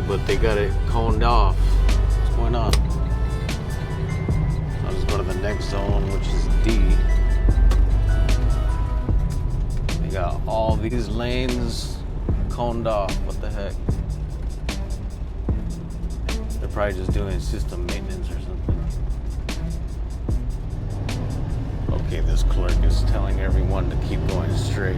but they got it coned off. What's going on? I'll just go to the next zone, which is D. They got all these lanes coned off. What the heck? They're probably just doing system maintenance or something. Okay, this clerk is telling everyone to keep going straight.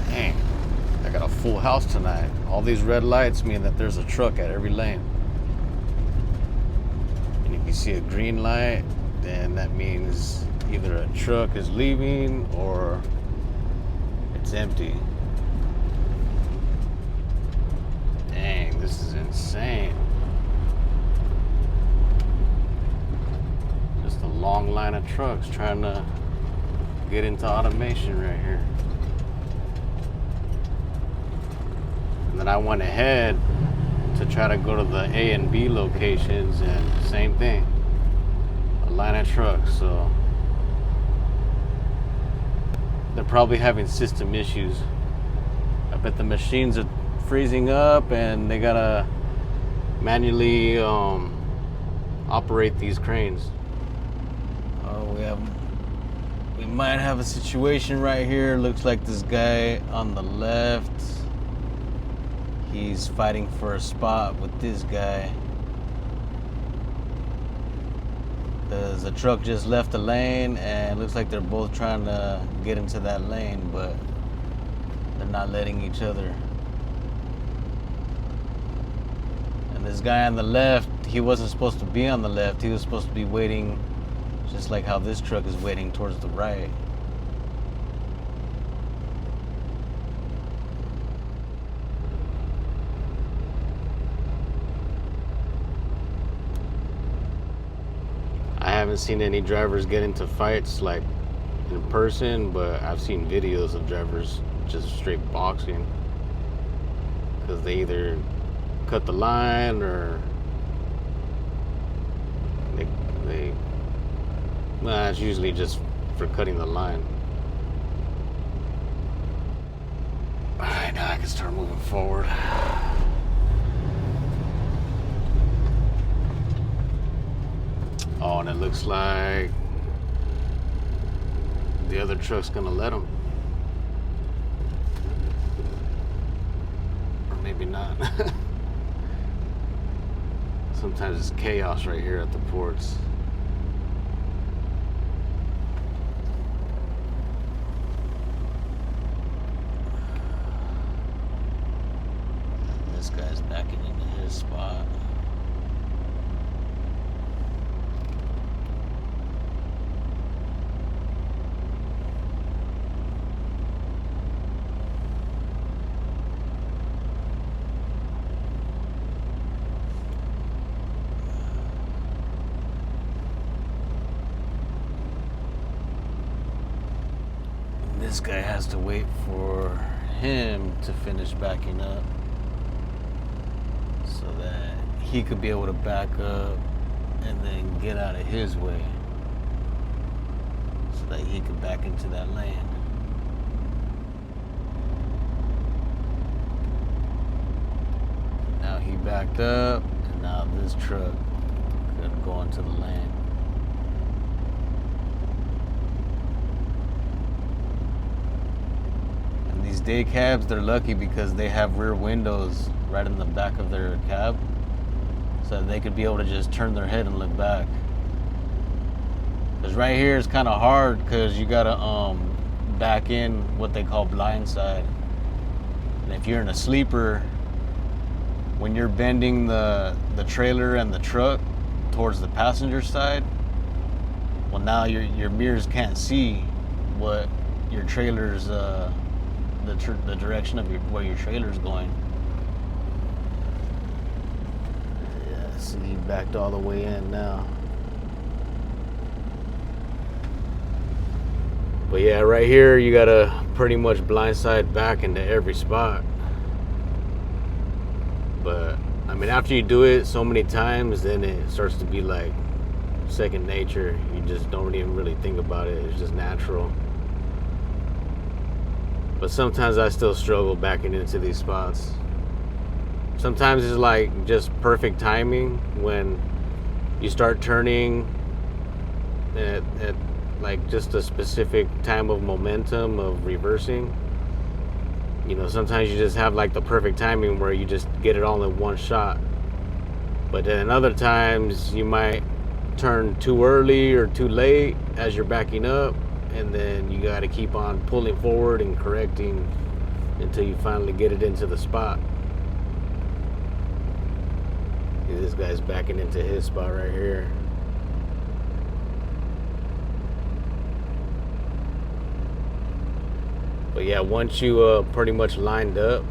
Dang, I got a full house tonight. All these red lights mean that there's a truck at every lane. And if you see a green light, then that means either a truck is leaving or it's empty. Dang, this is insane. Just a long line of trucks trying to get into automation right here. And then I went ahead to try to go to the A and B locations, and same thing. A line of trucks, so they're probably having system issues. I bet the machines are freezing up and they gotta manually operate these cranes. Oh, we might have a situation right here. Looks like this guy on the left, he's fighting for a spot with this guy. The truck just left the lane, and it looks like they're both trying to get into that lane, but they're not letting each other. And this guy on the left, he wasn't supposed to be on the left. He was supposed to be waiting just like how this truck is waiting towards the right. I haven't seen any drivers get into fights like in person, but I've seen videos of drivers just straight boxing because they either cut the line or well, it's usually just for cutting the line. Alright, now I can start moving forward. Oh, and it looks like the other truck's gonna let them. Or maybe not. Sometimes it's chaos right here at the ports. And this guy's backing into his spot. This guy has to wait for him to finish backing up so that he could be able to back up and then get out of his way so that he could back into that lane. Now he backed up, and now this truck could go into the lane. These day cabs, they're lucky because they have rear windows right in the back of their cab, so they could be able to just turn their head and look back. Because right here is kind of hard because you gotta back in what they call blindside. And if you're in a sleeper, when you're bending the trailer and the truck towards the passenger side, well, now your mirrors can't see what your trailer's the direction of where your trailer's going. Yeah, see, he backed all the way in now. But yeah, right here you gotta pretty much blindside back into every spot. But I mean, after you do it so many times, then it starts to be like second nature. You just don't even really think about it. It's just natural. But sometimes I still struggle backing into these spots. Sometimes it's like just perfect timing when you start turning at like just a specific time of momentum of reversing. You know, sometimes you just have like the perfect timing where you just get it all in one shot. But then other times you might turn too early or too late as you're backing up, and then you got to keep on pulling forward and correcting until you finally get it into the spot. This guy's backing into his spot right here. But yeah, once you pretty much lined up,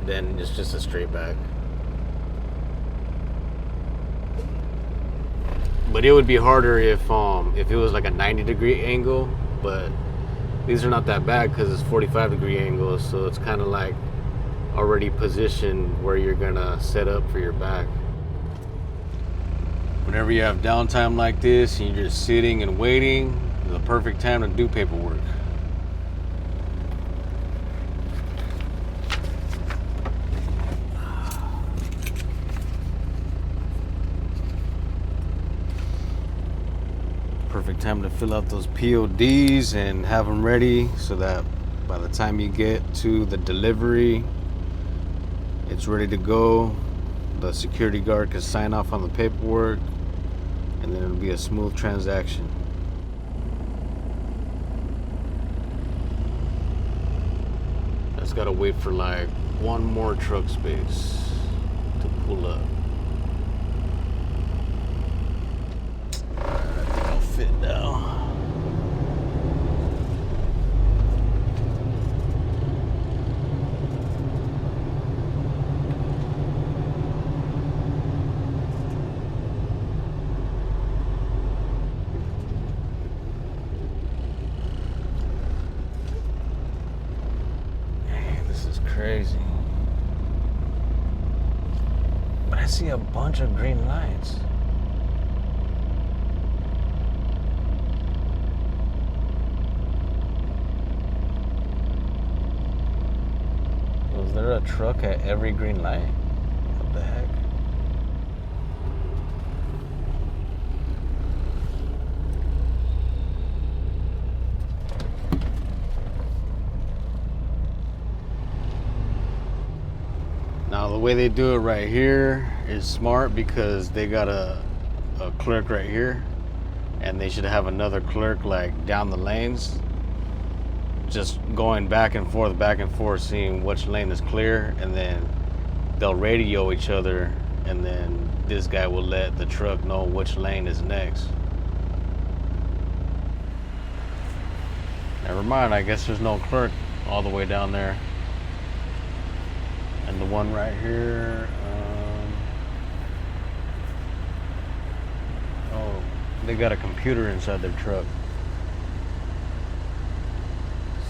then it's just a straight back. But it would be harder if it was like a 90-degree angle, but these are not that bad because it's 45-degree angles, so it's kind of like already positioned where you're gonna set up for your back. Whenever you have downtime like this and you're just sitting and waiting, it's the perfect time to do paperwork. Perfect time to fill out those PODs and have them ready so that by the time you get to the delivery, it's ready to go. The security guard can sign off on the paperwork, and then it'll be a smooth transaction. I just gotta wait for like one more truck space to pull up. Fit now. Dang, this is crazy. But I see a bunch of green lights. Is there a truck at every green light? What the heck? Now the way they do it right here is smart because they got a clerk right here, and they should have another clerk like down the lanes, just going back and forth, seeing which lane is clear, and then they'll radio each other, and then this guy will let the truck know which lane is next. Never mind, I guess there's no clerk all the way down there. And the one right here, oh, they got a computer inside their truck.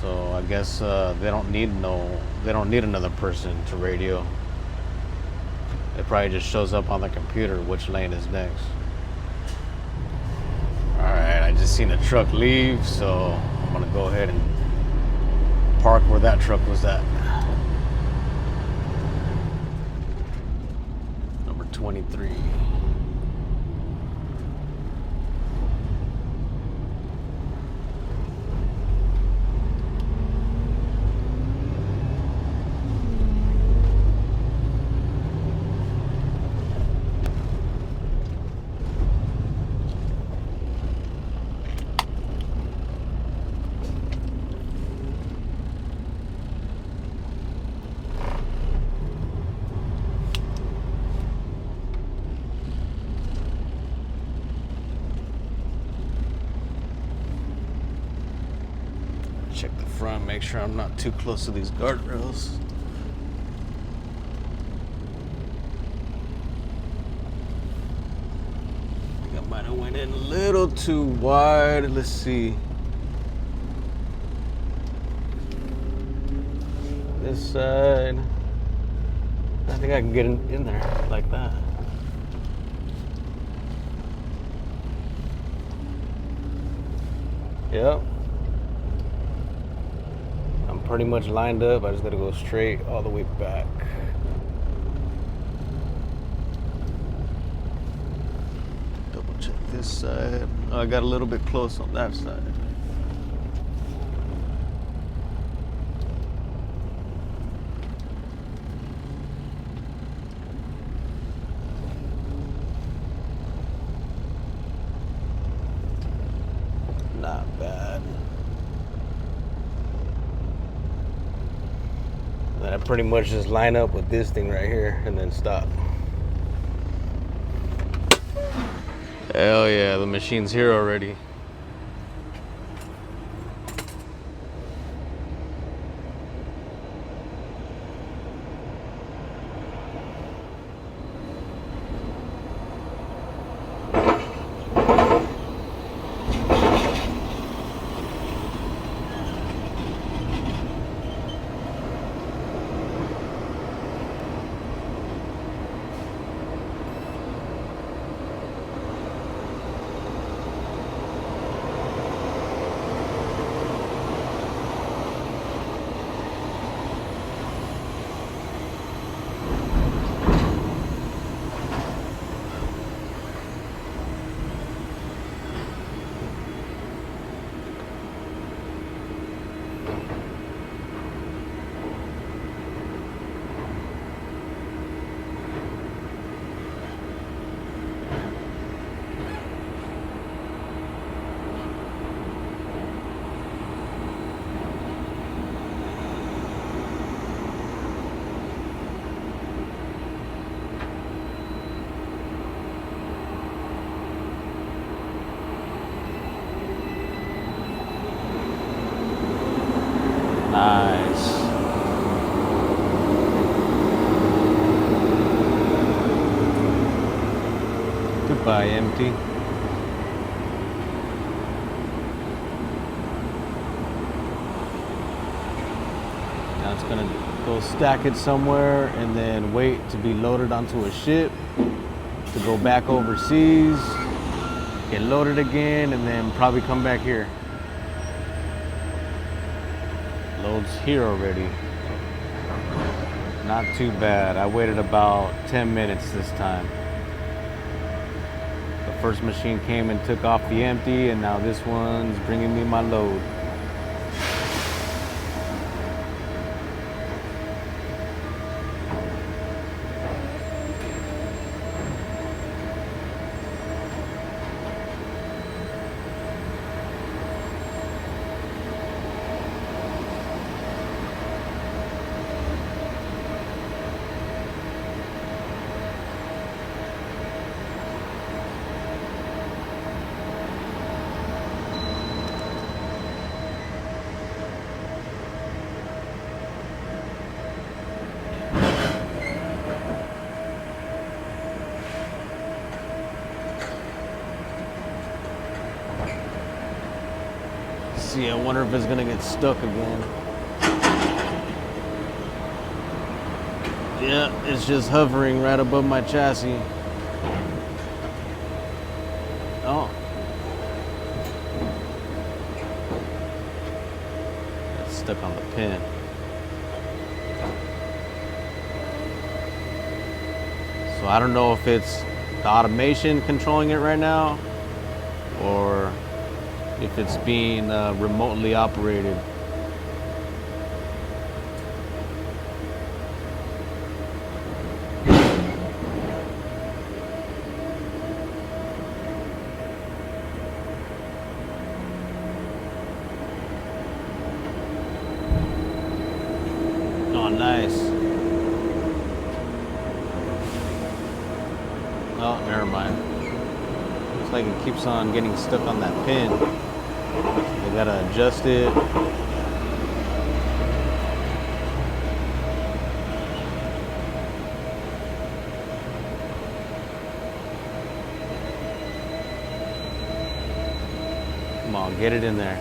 So I guess they don't need another person to radio. It probably just shows up on the computer which lane is next. Alright, I just seen a truck leave, so I'm gonna go ahead and park where that truck was at. Number 23. Check the front, make sure I'm not too close to these guardrails. I think I might have went in a little too wide. Let's see. This side. I think I can get in there like that. Yep. pretty much lined up. I just gotta go straight all the way back. Double check this side. Oh, I got a little bit close on that side. Not bad. Then I pretty much just line up with this thing right here and then stop. Hell yeah, the machine's here already. Nice. Goodbye, empty. Now it's gonna go stack it somewhere and then wait to be loaded onto a ship to go back overseas, get loaded again, and then probably come back here. Loads here already. Not too bad. I waited about 10 minutes this time. The first machine came and took off the empty, and now this one's bringing me my load. See, I wonder if it's gonna get stuck again. Yeah, it's just hovering right above my chassis. Oh. It's stuck on the pin. So I don't know if it's the automation controlling it right now or if it's being remotely operated. Oh, nice. Oh, never mind. Looks like it keeps on getting stuck on that pin. I gotta adjust it. Come on, get it in there.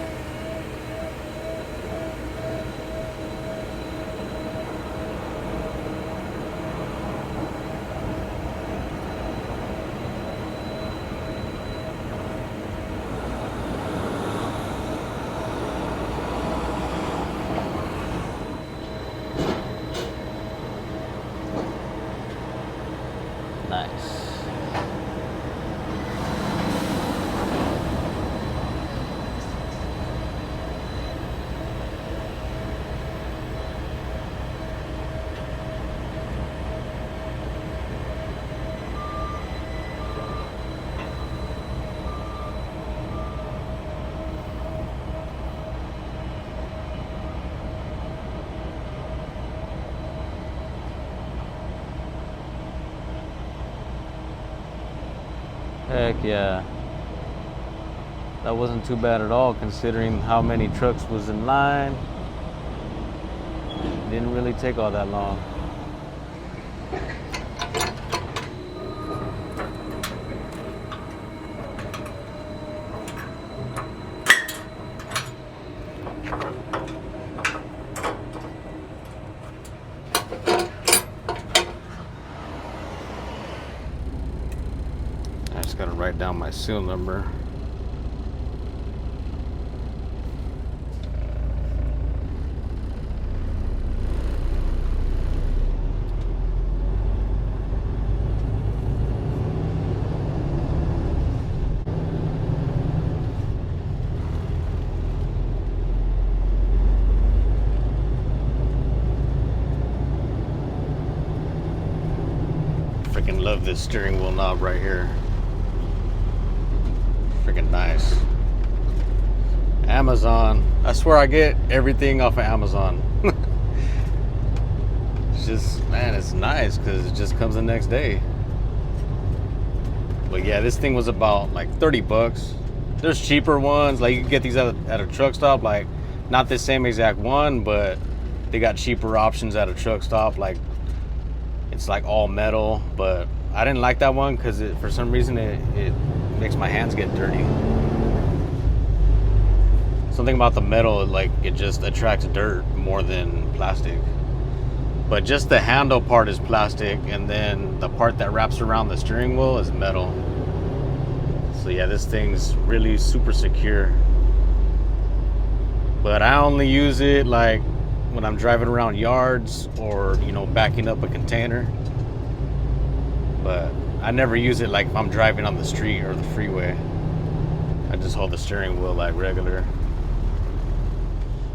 Heck yeah. That wasn't too bad at all considering how many trucks was in line. It didn't really take all that long. I just gotta write down my seal number. Freaking love this steering wheel knob right here. Freaking nice. Amazon. I swear I get everything off of Amazon. It's just, man, it's nice because it just comes the next day. But yeah, this thing was about like 30 bucks. There's cheaper ones, like you can get these at a truck stop, like not the same exact one, but they got cheaper options at a truck stop. Like it's like all metal, but I didn't like that one because for some reason it makes my hands get dirty. Something about the metal, like it just attracts dirt more than plastic. But just the handle part is plastic, and then the part that wraps around the steering wheel is metal. So yeah, this thing's really super secure. But I only use it like when I'm driving around yards or, you know, backing up a container. But I never use it like if I'm driving on the street or the freeway. I just hold the steering wheel like regular.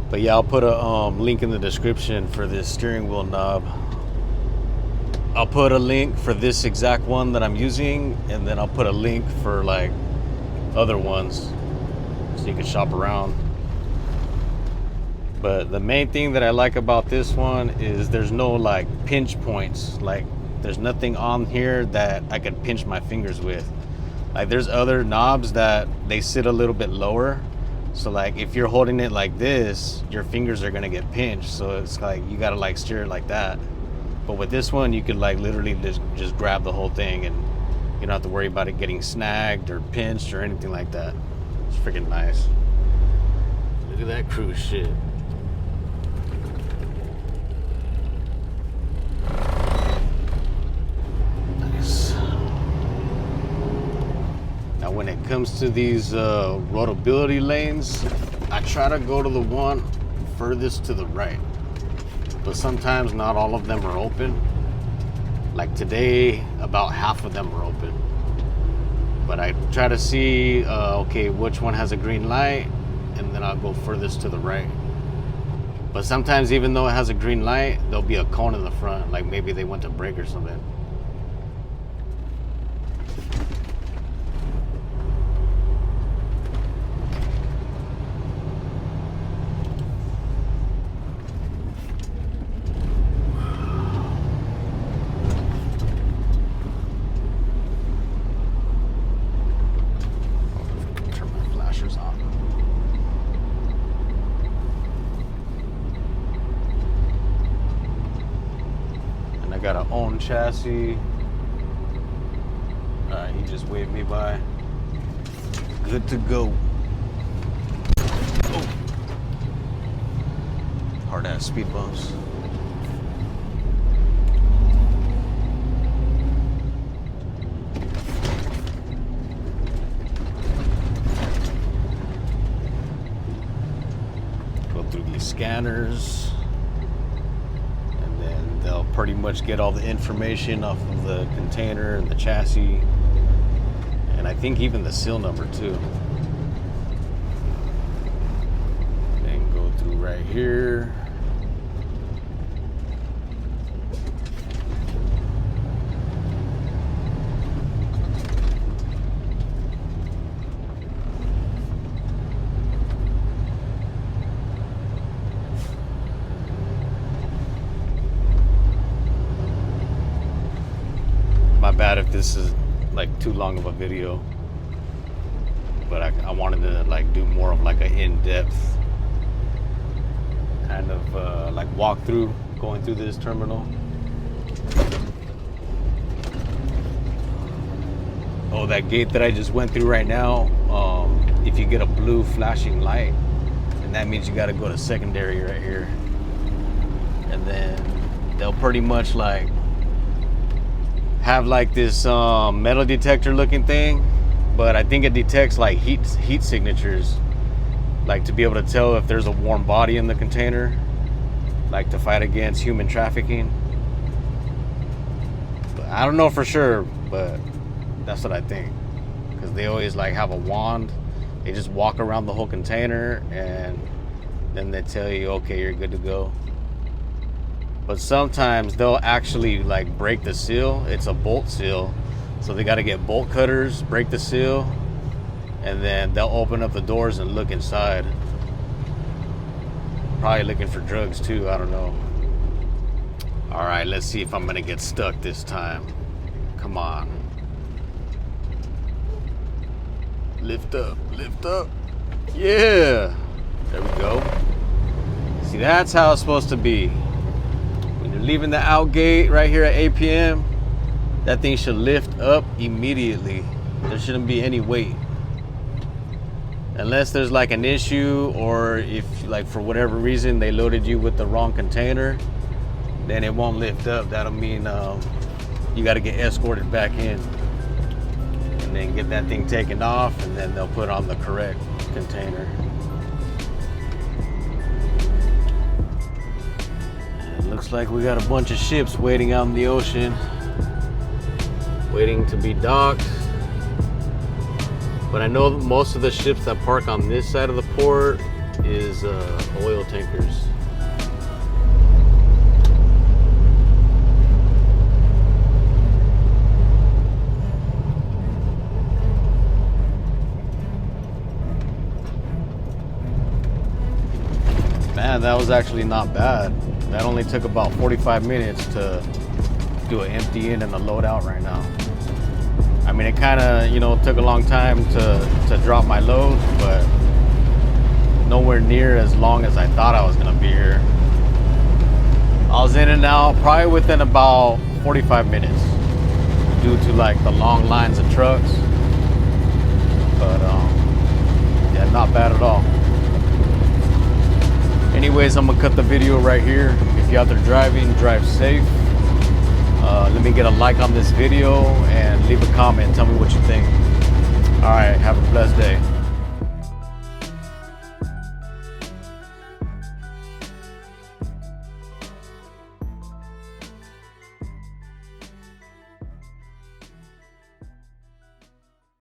But yeah, I'll put a link in the description for this steering wheel knob. I'll put a link for this exact one that I'm using, and then I'll put a link for like other ones so you can shop around. But the main thing that I like about this one is there's no like pinch points. Like there's nothing on here that I could pinch my fingers with. Like there's other knobs that they sit a little bit lower. So like if you're holding it like this, your fingers are gonna get pinched. So it's like you gotta like steer it like that. But with this one, you could like literally just grab the whole thing and you don't have to worry about it getting snagged or pinched or anything like that. It's freaking nice. Look at that cruise shit. Nice. Now when it comes to these rotability lanes, I try to go to the one furthest to the right. But sometimes not all of them are open. Like today, about half of them are open. But I try to see, okay, which one has a green light, and then I'll go furthest to the right. But sometimes even though it has a green light, there'll be a cone in the front, like maybe they went to brake or something. Got a own chassis. Alright, he just waved me by. Good to go. Oh. Hard ass speed bumps. Go through these scanners. They'll pretty much get all the information off of the container and the chassis, and I think even the seal number too. And go through right here. My bad if this is like too long of a video, but I wanted to like do more of like an in-depth kind of like walkthrough going through this terminal. Oh, that gate that I just went through right now, if you get a blue flashing light, and that means you got to go to secondary right here, and then they'll pretty much like have like this metal detector looking thing, but I think it detects like heat signatures, like to be able to tell if there's a warm body in the container, like to fight against human trafficking. But I don't know for sure, but that's what I think, because they always like have a wand. They just walk around the whole container and then they tell you, okay, you're good to go. But sometimes they'll actually like break the seal. It's a bolt seal, so they got to get bolt cutters, break the seal, and then they'll open up the doors and look inside. Probably looking for drugs too, I don't know. All right, let's see if I'm gonna get stuck this time. Come on. Lift up, lift up. Yeah, there we go. See, that's how it's supposed to be. When you're leaving the out gate right here at APM, that thing should lift up immediately. There shouldn't be any weight. Unless there's like an issue, or if like for whatever reason they loaded you with the wrong container, then it won't lift up. That'll mean you got to get escorted back in and then get that thing taken off, and then they'll put on the correct container. And it looks like we got a bunch of ships waiting out in the ocean, waiting to be docked. But I know that most of the ships that park on this side of the port is oil tankers. Man, that was actually not bad. That only took about 45 minutes to do an empty in and a load out right now. I mean, it kind of, took a long time to drop my load, but nowhere near as long as I thought I was gonna be here. I was in and out probably within about 45 minutes due to like the long lines of trucks. But yeah, not bad at all. Anyways, I'm gonna cut the video right here. If you're out there driving, drive safe. Let me get a like on this video and leave a comment. Tell me what you think. All right, have a blessed day.